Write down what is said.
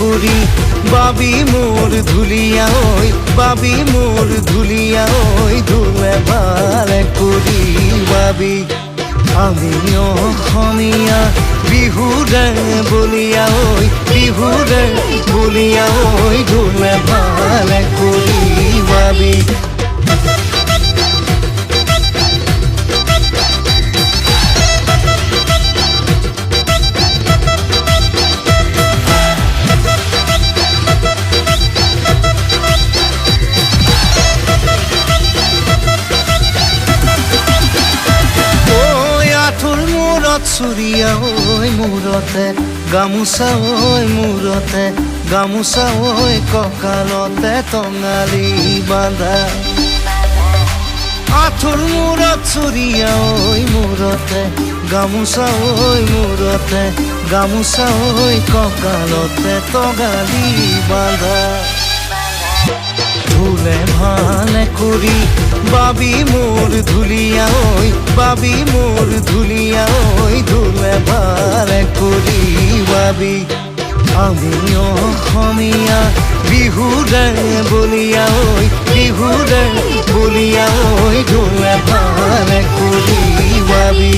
কৰি বাবি মোৰ ধুলিয়া ঐ বাবি মোৰ ধুলিয়া ঐ ধুলে ভালে কৰি বাবি আমি অসমীয়া বিহুৰে বলিয়া ঐ বিহুৰে বলিয়া ঐ ধুলে ভালে কৰি বাবি চুৰিয়া ঐ মূৰতে গামোচা ঐ মূৰতে গামোচা ঐ কঁকালতে টঙালি বান্ধা আঁঠুৰ মূৰত চুৰিয়া ঐ মূৰতে গামোচা ঐ মূৰতে গামোচা ঐ কঁকালতে টঙালি বান্ধা ধুলে ভালে কৰি বাবি মোৰ ধুলিয়া ঐ বাবি মোৰ ধুলিয়া ঐ ধুলে ভালে কৰি বাবি আমি অসমীয়া বিহুৰে বলিয়া ঐ বিহুৰে বলিয়া ঐ ধুলে ভালে কৰি বাবি